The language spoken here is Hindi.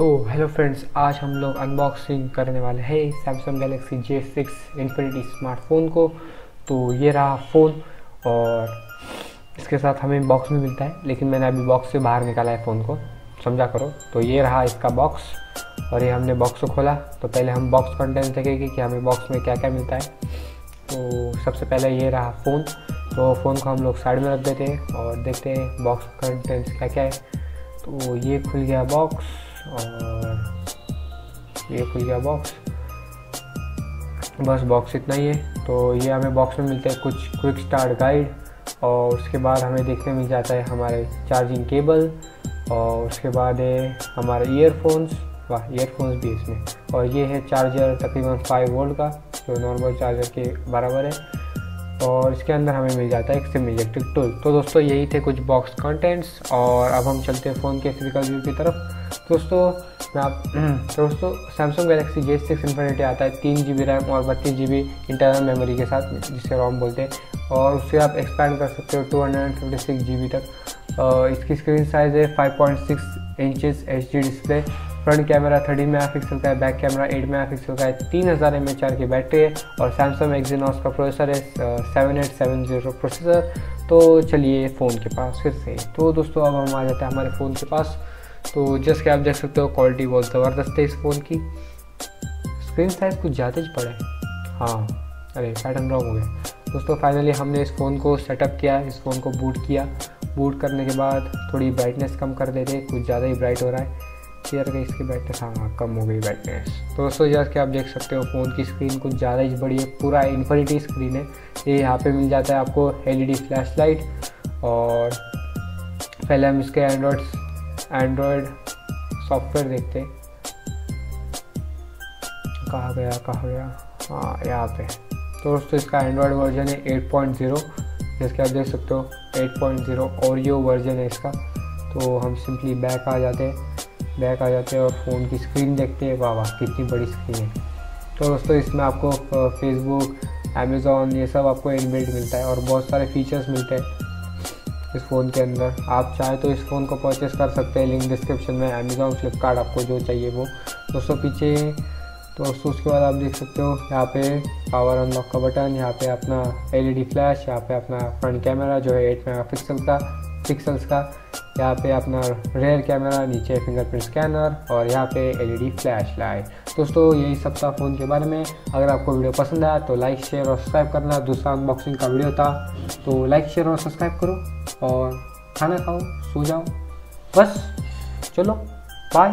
तो हेलो फ्रेंड्स, आज हम लोग अनबॉक्सिंग करने वाले हैं Samsung Galaxy J6 infinity smartphone को। तो ये रहा फ़ोन और इसके साथ हमें बॉक्स में मिलता है, लेकिन मैंने अभी बॉक्स से बाहर निकाला है फ़ोन को, समझा करो। तो ये रहा इसका बॉक्स और ये हमने बॉक्स को खोला। तो पहले हम बॉक्स कंटेंट देखेंगे कि हमें बॉक्स में क्या क्या मिलता है। तो सबसे पहले ये रहा फ़ोन। तो फ़ोन को हम लोग साइड में रख देते हैं और देखते हैं बॉक्स कंटेंट्स क्या क्या है। तो ये खुल गया बॉक्स और ये खुल गया बॉक्स, बस बॉक्स इतना ही है। तो ये हमें बॉक्स में मिलते हैं कुछ क्विक स्टार्ट गाइड और उसके बाद हमें देखने मिल जाता है हमारे चार्जिंग केबल और उसके बाद है हमारे ईयरफोन्स। वाह, ईयरफोन्स भी इसमें। और ये है चार्जर तकरीबन 5 वोल्ट का, जो नॉर्मल चार्जर के बराबर है। और इसके अंदर हमें मिल जाता है एक सिम इजेक्टिंग टूल। तो दोस्तों यही थे कुछ बॉक्स कंटेंट्स और अब हम चलते हैं फ़ोन के फिजिकल व्यू की तरफ। दोस्तों सैमसंग गैलेक्सी J6 इन्फिनिटी आता है 3 GB रैम और 32 GB इंटरनल मेमोरी के साथ, जिसे रोम बोलते हैं। और उससे आप एक्सपैंड कर सकते हो 256 GB तक। इसकी स्क्रीन साइज़ है 5.6 inches HD display. Front camera 13 megapixel का है, बैक कैमरा 8 मेगापिक्सल का है, 3000 mAh की बैटरी है और सैमसंग एक्जीनोस का प्रोसेसर है 7870 प्रोसेसर। तो चलिए फ़ोन के पास फिर से। तो दोस्तों अब हम आ जाते हैं हमारे फ़ोन के पास। तो जैसे कि आप देख सकते हो क्वालिटी बहुत ज़बरदस्त है इस फ़ोन की। स्क्रीन साइज़ कुछ ज़्यादा ही पड़ा है। हाँ, अरे पैटर्न रॉन्ग हो गया। दोस्तों फाइनली हमने इस फ़ोन को सेटअप किया, इस फ़ोन को बूट किया। बूट करने के बाद थोड़ी ब्राइटनेस कम कर देते, कुछ ज़्यादा ही ब्राइट हो रहा है। क्लियर गई इसकी ब्राइटनेस, हाँ कम हो गई ब्राइटनेस। तो दोस्तों जैसे कि आप देख सकते हो फ़ोन की स्क्रीन कुछ ज़्यादा ही बड़ी है, पूरा इन्फिनिटी स्क्रीन है। ये यहाँ पे मिल जाता है आपको LED फ्लैश लाइट। और पहले हम इसके एंड्रॉयड सॉफ्टवेयर देखते हैं। कहाँ गया, हाँ यहाँ पे। तो दोस्तों इसका एंड्रॉयड वर्जन है 8.0, जैसे कि आप देख सकते हो 8.0 ओरियो वर्जन है इसका। तो हम सिंपली बैक आ जाते हैं और फ़ोन की स्क्रीन देखते हैं। वाह कितनी बड़ी स्क्रीन है। तो दोस्तों इसमें आपको फेसबुक, अमेज़ॉन ये सब आपको इनबिल्ट मिलता है और बहुत सारे फीचर्स मिलते हैं इस फ़ोन के अंदर। आप चाहे तो इस फ़ोन को परचेस कर सकते हैं, लिंक डिस्क्रिप्शन में। अमेज़ॉन, फ्लिपकार्ट, आपको जो चाहिए वो। दोस्तों पीछे दोस्तों उसके बाद आप देख सकते हो यहाँ पे पावर अनलॉक का बटन, यहाँ पे अपना LED फ्लैश, यहाँ पे अपना फ्रंट कैमरा जो है 8 मेगापिक्सल्स का, यहाँ पे अपना रेयर कैमरा, नीचे फिंगरप्रिंट स्कैनर और यहाँ पे LED फ्लैश लाइट। दोस्तों यही सब था फ़ोन के बारे में। अगर आपको वीडियो पसंद आया तो लाइक, शेयर और सब्सक्राइब करना। दूसरा अनबॉक्सिंग का वीडियो था, तो लाइक, शेयर और सब्सक्राइब करो और खाना खाओ, सो जाओ, बस चलो बाय।